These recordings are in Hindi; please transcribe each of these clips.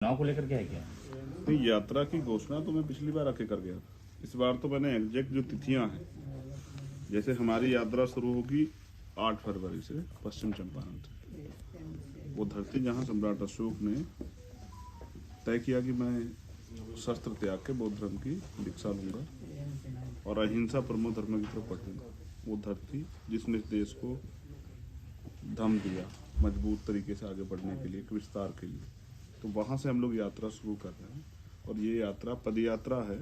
चुनाव को लेकर क्या है क्या? तो यात्रा की घोषणा तो मैं पिछली बार आके कर गया। इस बार तो मैंने एग्जैक्ट जो तिथियां हैं, जैसे हमारी यात्रा शुरू होगी 8 फरवरी से पश्चिम चंपारण से। वो धरती जहां सम्राट अशोक ने तय किया कि मैं शस्त्र त्याग के बौद्ध धर्म की दीक्षा लूंगा और अहिंसा परमो धर्म की तरफ बढ़ूंगा। वो धरती जिसने इस देश को दम दिया मजबूत तरीके से आगे बढ़ने के लिए, विस्तार के लिए, तो वहां से हम लोग यात्रा शुरू कर रहे हैं। और ये यात्रा पद यात्रा है,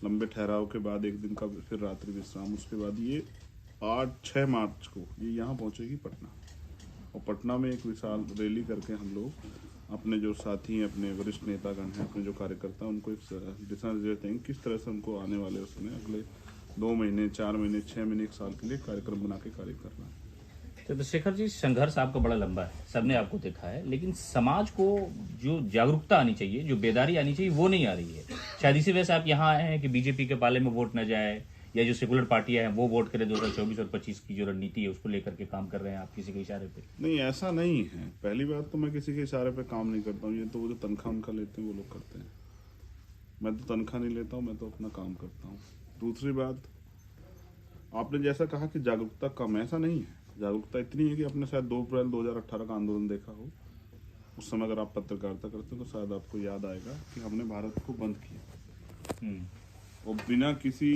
लंबे ठहराव के बाद एक दिन का फिर रात्रि विश्राम। उसके बाद ये 6 मार्च को ये यहाँ पहुंचेगी पटना, और पटना में एक विशाल रैली करके हम लोग अपने जो साथी हैं, अपने वरिष्ठ नेतागण हैं, अपने जो कार्यकर्ता, उनको एक दिशा निर्देश देंगे किस तरह से हमको आने वाले उसमें अगले 2 महीने, 4 महीने, 6 महीने, 1 साल के लिए कार्यक्रम बना के कार्य करना है। चंद्रशेखर जी, संघर्ष आपका बड़ा लंबा है, सबने आपको देखा है, लेकिन समाज को जो जागरूकता आनी चाहिए, जो बेदारी आनी चाहिए, वो नहीं आ रही है। शायद इसी वजह से आप यहाँ आए हैं कि बीजेपी के पाले में वोट न जाए, या जो सेकुलर पार्टियां हैं वो वोट करें। 2024 और 25 की जो रणनीति है उसको लेकर के काम कर रहे हैं आप किसी के इशारे पे? नहीं, ऐसा नहीं है। पहली बात तो मैं किसी के इशारे पे काम नहीं करता हूँ। ये तो वो जो तनख्वाह उनका लेते हैं वो लोग करते हैं। मैं तो तनख्वाह नहीं लेता हूँ, मैं तो अपना काम करता हूँ। दूसरी बात, आपने जैसा कहा कि जागरूकता कम, ऐसा नहीं है। जागरूकता इतनी है कि आपने शायद 2 अप्रैल 2018 का आंदोलन देखा हो। उस समय अगर आप पत्रकारिता करते हो तो शायद आपको याद आएगा कि हमने भारत को बंद किया, और बिना किसी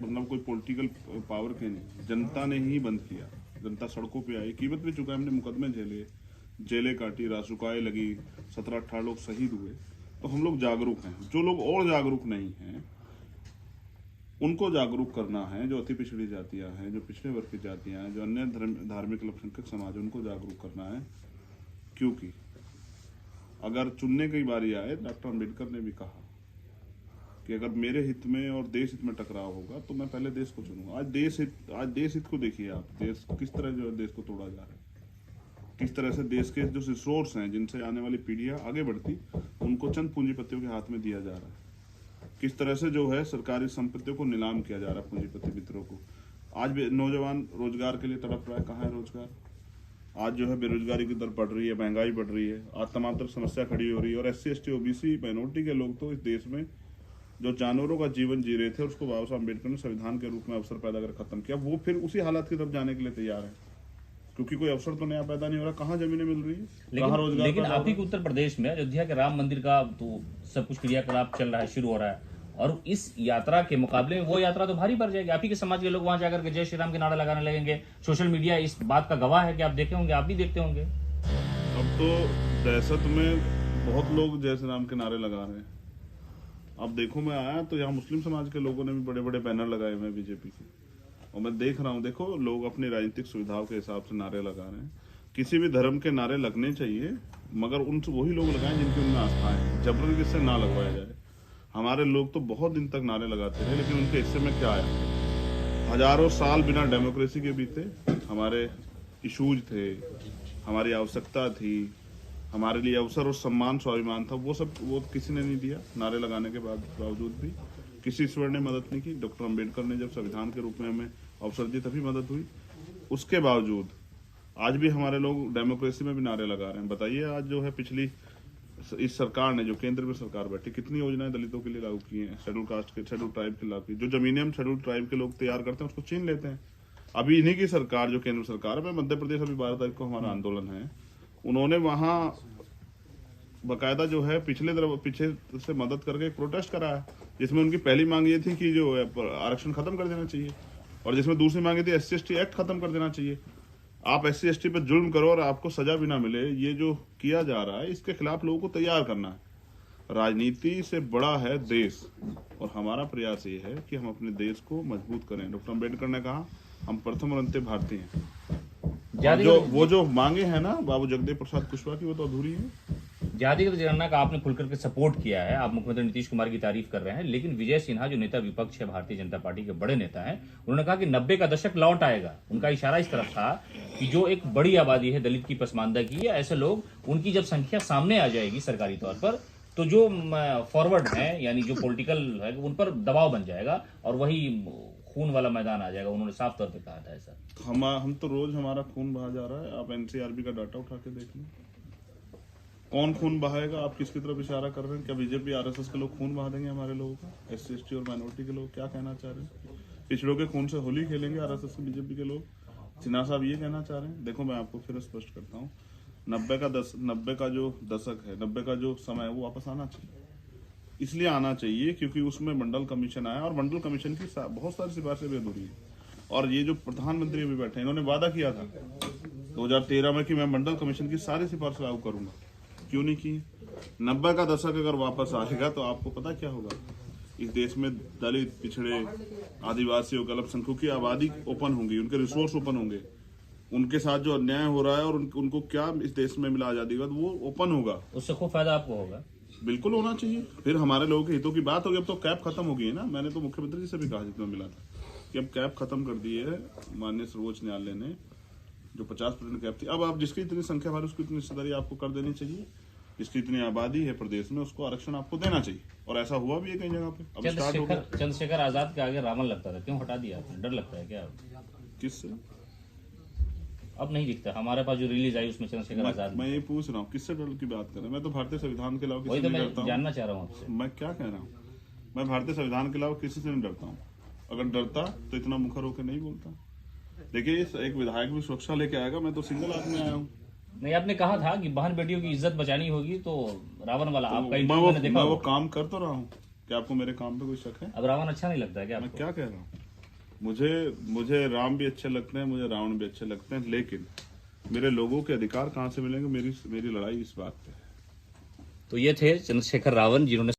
मतलब कोई पॉलिटिकल पावर के नहीं, जनता ने ही बंद किया। जनता सड़कों पे आई, कीमत भी चुका, हमने मुकदमे झेले, जेलें काटी, रासुकाएं लगी, 17-18 लोग शहीद हुए। तो हम लोग जागरूक हैं। जो लोग और जागरूक नहीं हैं उनको जागरूक करना है। जो अति पिछड़ी जातियां हैं, जो पिछड़े वर्ग की जातियां हैं, जो अन्य धार्मिक अल्पसंख्यक समाज है, उनको जागरूक करना है। क्योंकि अगर चुनने की बारी आए, डॉक्टर अम्बेडकर ने भी कहा कि अगर मेरे हित में और देश हित में टकराव होगा तो मैं पहले देश को चुनूंगा। आज देश हित को देखिए आप, देश किस तरह जो है देश को तोड़ा जा रहा है, किस तरह से देश के जो रिसोर्स हैं जिनसे आने वाली पीढ़ियां आगे बढ़ती, उनको चंद पूंजीपतियों के हाथ में दिया जा रहा है। किस तरह से जो है सरकारी संपत्तियों को नीलाम किया जा रहा है पूंजीपति मित्रों को। आज नौजवान रोजगार के लिए तड़प रहा है, कहाँ है रोजगार? आज जो है बेरोजगारी की दर बढ़ रही है, महंगाई बढ़ रही है, आज तमाम तरफ समस्या खड़ी हो रही है। और SC ST OBC माइनॉरिटी के लोग तो इस देश में जो जानवरों का जीवन जी रहे थे, उसको बाबा साहब अम्बेडकर ने संविधान के रूप में अवसर पैदा कर खत्म किया। वो फिर उसी हालात की तरफ जाने के लिए तैयार है, क्योंकि कोई अवसर तो नया पैदा नहीं हो रहा। कहाँ जमीनें मिल रही है, कहाँ रोजगार? लेकिन आप ही के उत्तर प्रदेश में अयोध्या के राम मंदिर का तो सब कुछ क्रियाकलाप चल रहा है, शुरू हो रहा है, और इस यात्रा के मुकाबले में वो यात्रा तो भारी पड़ जाएगी। आप ही के समाज के लोग वहां जाकर के जय श्री राम के नारा लगाने लगेंगे। सोशल मीडिया इस बात का गवाह है कि आप देखे होंगे, आप भी देखते होंगे। अब तो दहशत में बहुत लोग जय श्री राम के नारे लगा रहे हैं। अब देखो, मैं आया तो यहाँ मुस्लिम समाज के लोगों ने भी बड़े बड़े बैनर लगाए हुए हैं बीजेपी के, और मैं देख रहा हूँ, देखो लोग अपनी राजनीतिक सुविधाओं के हिसाब से नारे लगा रहे हैं। किसी भी धर्म के नारे लगने चाहिए, मगर उनसे वही लोग लगाएं जिनकी उनमें आस्थाएं हैं। जबरन किससे ना लगवाया जाए। हमारे लोग तो बहुत दिन तक नारे लगाते रहे, लेकिन उनके हिस्से में क्या आया? हजारों साल बिना डेमोक्रेसी के बीते। हमारे इशूज थे, हमारी आवश्यकता थी, हमारे लिए अवसर और सम्मान स्वाभिमान था, वो किसी ने नहीं दिया। नारे लगाने के बावजूद भी किसी ईश्वर ने मदद नहीं की। डॉक्टर अम्बेडकर ने जब संविधान के रूप में हमें अवसर दी तभी मदद हुई। उसके बावजूद आज भी हमारे लोग डेमोक्रेसी में भी नारे लगा रहे हैं। बताइए, आज जो है पिछली इस सरकार ने, जो केंद्र में सरकार बैठी, कितनी योजनाएं दलितों के लिए लागू की हैं, शेड्यूल कास्ट के, शेड्यूल ट्राइब के लागू की। जो जमीनें हम शेड्यूल ट्राइब के लोग तैयार करते हैं उसको छीन लेते हैं। अभी इन्हीं की सरकार, जो केंद्र सरकार है, मध्य प्रदेश, अभी 12 तारीख को हमारा आंदोलन है, उन्होंने वहां बकायदा जो है पीछे से मदद करके एक प्रोटेस्ट कराया, जिसमें उनकी पहली मांग ये थी कि जो आरक्षण खत्म कर देना चाहिए, और जिसमें दूसरी मांग थी SC ST एक्ट खत्म कर देना चाहिए। आप SC ST पे जुल्म करो और आपको सजा भी ना मिले, ये जो किया जा रहा है, इसके खिलाफ लोगों को तैयार करना है। राजनीति से बड़ा है देश, और हमारा प्रयास ये है कि हम अपने देश को मजबूत करें। डॉक्टर अम्बेडकर ने कहा, हम प्रथम और अंतिम भारतीय हैं। वो जो मांगे हैं ना बाबू जगदेव प्रसाद कुशवाहा की, वो तो अधूरी है। जातिगत जनगणना का आपने खुलकर के सपोर्ट किया है, आप मुख्यमंत्री नीतीश कुमार की तारीफ कर रहे हैं, लेकिन विजय सिन्हा जो नेता विपक्ष है, भारतीय जनता पार्टी के बड़े नेता हैं, उन्होंने कहा कि 90 का दशक लौट आएगा। उनका इशारा इस तरफ था कि जो एक बड़ी आबादी है दलित की, पसमानदा की, ऐसे लोग, उनकी जब संख्या सामने आ जाएगी सरकारी तौर पर, तो जो फॉरवर्ड है, यानी जो पॉलिटिकल है, उन पर दबाव बन जाएगा और वही खून वाला मैदान आ जाएगा। उन्होंने साफ तौर पर कहा था ऐसा। हम तो रोज हमारा खून बहा जा रहा है। आप NCRB का डाटा उठा के देख लें। कौन खून बहाएगा? आप किसकी तरफ इशारा कर रहे हैं? क्या बीजेपी आरएसएस के लोग खून बहा देंगे हमारे लोगों का? एससी एसटी और माइनॉरिटी के लोग क्या कहना चाह रहे हैं? पिछड़ों के खून से होली खेलेंगे आरएसएस के बीजेपी के लोग? सिन्हा साहब ये कहना चाह रहे हैं? देखो मैं आपको फिर स्पष्ट करता हूँ, 90 का जो दशक है, 90 का जो समय है वो वापस आना चाहिए। इसलिए आना चाहिए क्योंकि उसमें मंडल कमीशन आया और मंडल कमीशन की बहुत सारी सिफारिशें भी अधूरी है। और ये जो प्रधानमंत्री अभी बैठे हैं, इन्होंने वादा किया था 2013 में कि मैं मंडल कमीशन की सारी सिफारिश लागू करूंगा। क्यों नहीं की? 90 का दशक अगर वापस आएगा तो आपको पता क्या होगा? इस देश में दलित, पिछड़े, आदिवासियों, अल्पसंख्यकों की आबादी ओपन होंगी, उनके रिसोर्स ओपन होंगे, उनके साथ जो अन्याय हो रहा है और उनको क्या इस देश में मिला आजादी के बाद वो ओपन होगा। उससे खूब फायदा आपको होगा। बिल्कुल होना चाहिए। फिर हमारे लोगों के हितों की बात होगी। अब तो कैप खत्म हो गई है ना। मैंने तो मुख्यमंत्री जी से भी कहा जितना मिला था कि अब कैप खत्म कर दी है माननीय सर्वोच्च न्यायालय ने। जो 50% कैप थी, अब आप जिसकी इतनी संख्या भर उसकी इतनी हिस्सेदारी आपको कर देनी चाहिए। जिसकी इतनी आबादी है प्रदेश में उसको आरक्षण आपको देना चाहिए और ऐसा हुआ भी है कई जगह पे। अब स्टार्ट हो गया। चंद्रशेखर आजाद के आगे रावण लगता था, क्यों हटा दिया आपने? डर लगता है क्या? किससे? अब नहीं दिखता। हमारे पास जो रिलीज आई उसमें चंद्रशेखर आजाद। मैं ये पूछ रहा हूँ किससे डर की बात कर रहे हैं? मैं तो भारतीय संविधान के अलावा वही किसी तो से नहीं मैं डरता हूँ। जानना चाह रहा हूँ आपसे। मैं क्या कह रहा हूँ? मैं भारतीय संविधान के अलावा किसी से नहीं डरता हूँ। अगर डरता तो इतना मुखर होकर नहीं बोलता। देखिए, एक विधायक भी सुरक्षा लेके आएगा, मैं तो सिंगल आदमी आया हूँ। नहीं, आपने कहा था कि बहन बेटियों की इज्जत बचानी होगी, तो रावण वाला आपका मैं इंटरव्यू मैंने देखा। वो काम कर तो रहा हूँ। क्या आपको मेरे काम पे कोई शक है? अब रावण अच्छा नहीं लगता है क्या मैं आपको? क्या कह रहा हूँ? मुझे राम भी अच्छे लगते हैं, मुझे रावण भी अच्छे लगते हैं, लेकिन मेरे लोगों के अधिकार कहाँ से मिलेंगे? मेरी लड़ाई इस बात पे है। तो ये थे चंद्रशेखर रावण, जिन्होंने